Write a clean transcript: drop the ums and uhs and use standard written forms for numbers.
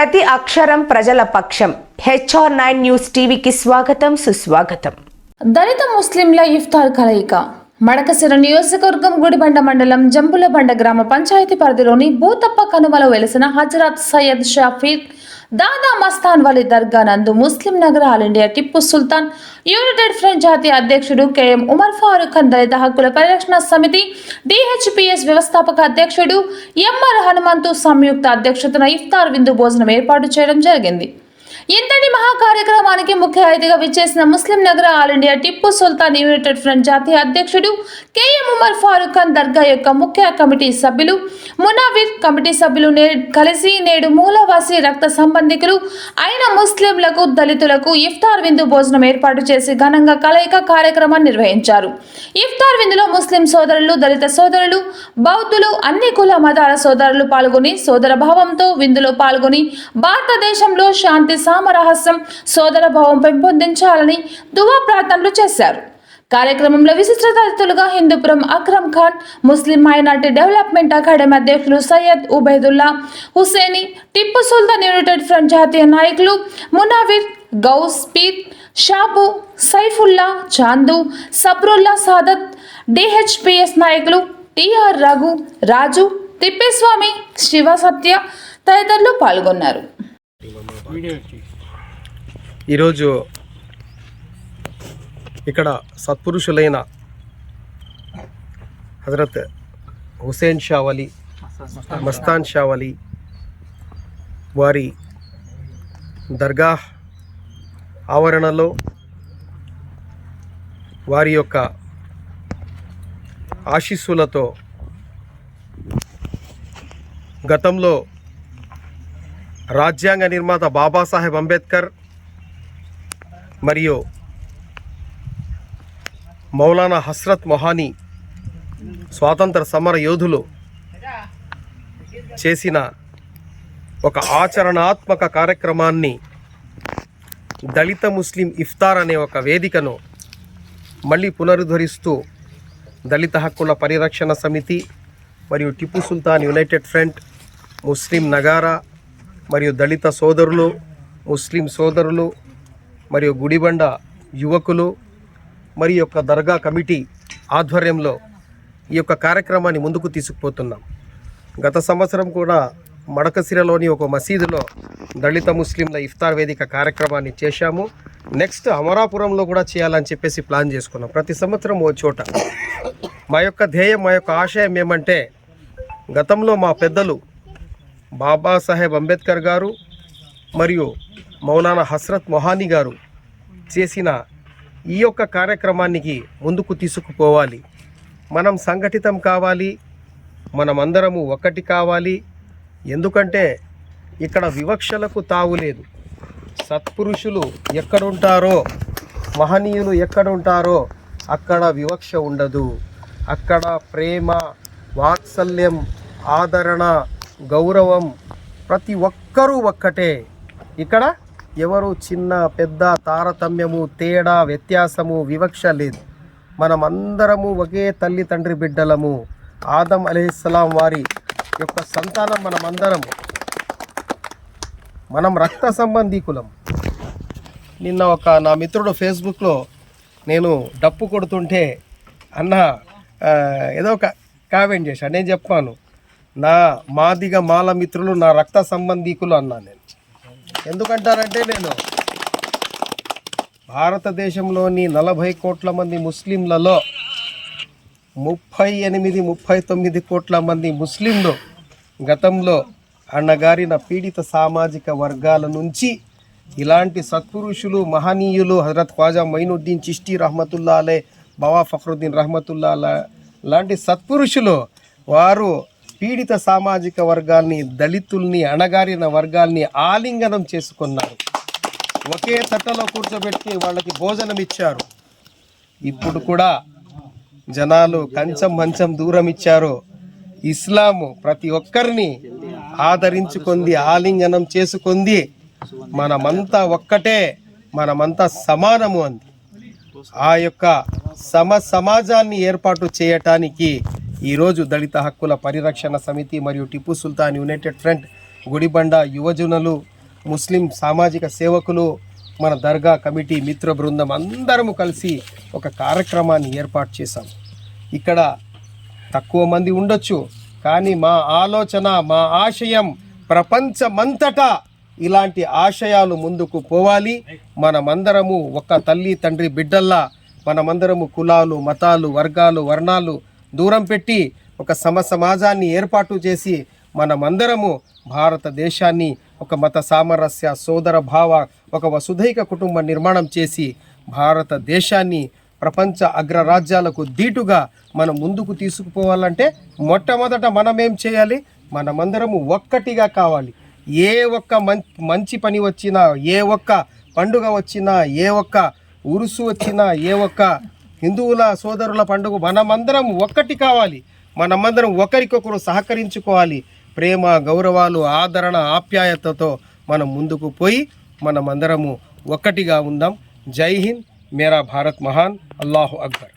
ప్రతి అక్షరం ప్రజల పక్షం. HR9 న్యూస్ టీవీకి స్వాగతం, సుస్వాగతం. దళిత ముస్లింల ఇఫ్తార్ కలయిక. మడకశిర నియోజకవర్గం గుడిబండ మండలం జంబులబండ గ్రామ పంచాయతీ పరిధిలోని భూతప్ప కనుమలో వెలిసిన హజరత్ సయ్యద్ షఫీర్ దాదా మస్తాన్ వలి దర్గా నందు ముస్లిం Nagar all India Tipu Sultan United front జాతీయ అధ్యక్షుడు KM ఉమర్ ఫారూక్ ఖాన్, దళిత హక్కుల పరిరక్షణ సమితి DHPS వ్యవస్థాపక అధ్యక్షుడు MR హనుమంతు సంయుక్త అధ్యక్షతన ఇఫ్తార్ విందు భోజనం ఏర్పాటు చేయడం జరిగింది. ఇంతటి మహా కార్యక్రమానికి ముఖ్య అతిథిగా విచ్చేసిన ముస్లిం నగర all India Tipu Sultan United front జాతీయ అధ్యక్షుడు KM ఉమర్ ఫారూక్ ఖాన్, దర్గా యొక్క ముఖ్య కమిటీ సభ్యులు మునావిర్ కమిటీ సభ్యులు కలిసి నేడు మూలవాసి రక్త సంబంధికులు అయిన ముస్లింలకు, దళితులకు ఇఫ్తార్ విందు భోజనం ఏర్పాటు చేసి ఘనంగా కలయిక కార్యక్రమాన్ని నిర్వహించారు. ఇఫ్తార్ విందులో ముస్లిం సోదరులు, దళిత సోదరులు, బౌద్ధులు, అన్ని కుల మతాల సోదరులు పాల్గొని సోదర భావంతో విందులో పాల్గొని భారతదేశంలో శాంతి సామరస్యం, సోదర భావం పెంపొందించాలని దువా ప్రార్థనలు చేశారు. కార్యక్రమంలో విశిష్ట అతిథులుగా హిందూపురం అక్రమ్ ఖాన్, ముస్లిం మైనార్టీ డెవలప్మెంట్ అకాడమీ అధ్యక్షులు సయ్యద్ ఉబైదుల్లా హుసేని, టిప్పు సుల్తాన్ యునైటెడ్ ఫ్రంట్ జాతీయ నాయకులు మునావిర్, గౌస్ పీర్, షాబు, సైఫుల్లా, చాందు, సబ్రుల్లా సాదత్, DHPS నాయకులు TR రఘు, రాజు, తిప్పేస్వామి, శివ సత్య తదితరులు పాల్గొన్నారు. ఈరోజు ఇక్కడ సత్పురుషులైన హజరత్ హుసేన్ షా వలి, మస్తాన్ షా వలి వారి దర్గా ఆవరణలో వారి యొక్క ఆశీస్సులతో గతంలో రాజ్యాంగ నిర్మాత బాబాసాహెబ్ అంబేద్కర్ మరియు మౌలానా హస్రత్ మొహానీ స్వాతంత్ర సమర యోధులు చేసిన ఒక ఆచరణాత్మక కార్యక్రమాన్ని దళిత ముస్లిం ఇఫ్తార్ అనే ఒక వేదికను మళ్ళీ పునరుద్ధరిస్తూ దళిత హక్కుల పరిరక్షణ సమితి మరియు టిప్పు సుల్తాన్ యునైటెడ్ ఫ్రంట్, ముస్లిం నగారా మరియు దళిత సోదరులు, ముస్లిం సోదరులు మరియు గుడిబండ యువకులు మరియు యొక్క దర్గా కమిటీ ఆధ్వర్యంలో ఈ యొక్క కార్యక్రమాన్ని ముందుకు తీసుకుపోతున్నాం. గత సంవత్సరం కూడా మడకసిరలోని ఒక మసీదులో దళిత ముస్లింల ఇఫ్తార్ వేదిక కార్యక్రమాన్ని చేశాము. నెక్స్ట్ అమరాపురంలో కూడా చేయాలని చెప్పేసి ప్లాన్ చేసుకున్నాం. ప్రతి సంవత్సరం ఓ చోట. మా యొక్క ధ్యేయం, మా యొక్క ఆశయం ఏమంటే, గతంలో మా పెద్దలు బాబాసాహెబ్ అంబేద్కర్ గారు మరియు మౌలానా హస్రత్ మొహానీ గారు చేసిన ఈ యొక్క కార్యక్రమానికి ముందుకు తీసుకుపోవాలి. మనం సంఘటితం కావాలి, మనమందరము ఒక్కటి కావాలి. ఎందుకంటే ఇక్కడ వివక్షలకు తావులేదు. సత్పురుషులు ఎక్కడుంటారో, మహనీయులు ఎక్కడుంటారో అక్కడ వివక్ష ఉండదు. అక్కడ ప్రేమ, వాత్సల్యం, ఆదరణ, గౌరవం, ప్రతి ఒక్కరూ ఒక్కటే. ఇక్కడ ఎవరు చిన్న పెద్ద తారతమ్యము, తేడా, వ్యత్యాసము, వివక్ష లేదు. మనమందరము ఒకే తల్లి తండ్రి బిడ్డలము. ఆదం అలైహిస్సలాం వారి యొక్క సంతానం మనమందరము. మనం రక్త సంబంధీకులం. నిన్న నా మిత్రుడు ఫేస్బుక్లో నేను డప్పు కొడుతుంటే అన్న ఏదో ఒక కామెంట్ చేశాను. నేను చెప్పాను, నా మాదిగ మాల మిత్రులు నా రక్త సంబంధీకులు అన్నా. నేను ఎందుకంటారంటే, నేను భారతదేశంలోని 40 కోట్ల మంది ముస్లింలలో 38-39 కోట్ల మంది ముస్లింలు గతంలో అన్నగారిన పీడిత సామాజిక వర్గాల నుంచి ఇలాంటి సత్పురుషులు, మహనీయులు హజరత్ ఖ్వాజా మొయినుద్దీన్ చిష్టీ రహమతుల్లా అలే, బావా ఫఖ్రుద్దీన్ రహమతుల్లా లాంటి సత్పురుషులు వారు పీడిత సామాజిక వర్గాల్ని, దళితుల్ని, అణగారిన వర్గాల్ని ఆలింగనం చేసుకున్నారు. ఒకే తట్టలో కూర్చోబెట్టి వాళ్ళకి భోజనం ఇచ్చారు. ఇప్పుడు కూడా జనాలు కంచం మంచం దూరం ఇచ్చారు. ఇస్లాము ప్రతి ఒక్కరిని ఆదరించుకుంది, ఆలింగనం చేసుకుంది. మనమంతా ఒక్కటే, మనమంతా సమానము అంది. ఆ యొక్క సమాజాన్ని ఏర్పాటు చేయటానికి ఈరోజు దళిత హక్కుల పరిరక్షణ సమితి మరియు టిప్పు సుల్తాన్ యునైటెడ్ ఫ్రంట్, గుడిబండ యువజనులు ముస్లిం సామాజిక సేవకులు, మన దర్గా కమిటీ మిత్ర బృందం అందరము కలిసి ఒక కార్యక్రమాన్ని ఏర్పాటు చేశాం. ఇక్కడ తక్కువ మంది ఉండొచ్చు, కానీ మా ఆలోచన, మా ఆశయం ప్రపంచమంతటా ఇలాంటి ఆశయాలు ముందుకు పోవాలి. మనమందరము ఒక తల్లి తండ్రి బిడ్డల్లా, మనమందరము కులాలు, మతాలు, వర్గాలు, వర్ణాలు దూరం పెట్టి ఒక సమాజాన్ని ఏర్పాటు చేసి మనమందరము భారతదేశాన్ని ఒక మత సామరస్య, సోదర భావ, ఒక వసుధైక కుటుంబ నిర్మాణం చేసి భారతదేశాన్ని ప్రపంచ అగ్రరాజ్యాలకు దీటుగా మనం ముందుకు తీసుకుపోవాలంటే మొట్టమొదట మనమేం చేయాలి? మనమందరము ఒక్కటిగా కావాలి. ఏ ఒక్క మంచి పని వచ్చినా, ఏ ఒక్క పండుగ వచ్చినా, ఏ ఒక్క ఉరుసు వచ్చినా, ఏ ఒక్క హిందువుల సోదరుల పండుగ, మనమందరం ఒక్కటి కావాలి. మనమందరం ఒకరికొకరు సహకరించుకోవాలి. ప్రేమ, గౌరవాలు, ఆదరణ, ఆప్యాయతతో మనం ముందుకు పోయి మనమందరము ఒక్కటిగా ఉందాం. జై హింద్, మేరా భారత్ మహాన్, అల్లాహు అక్బర్.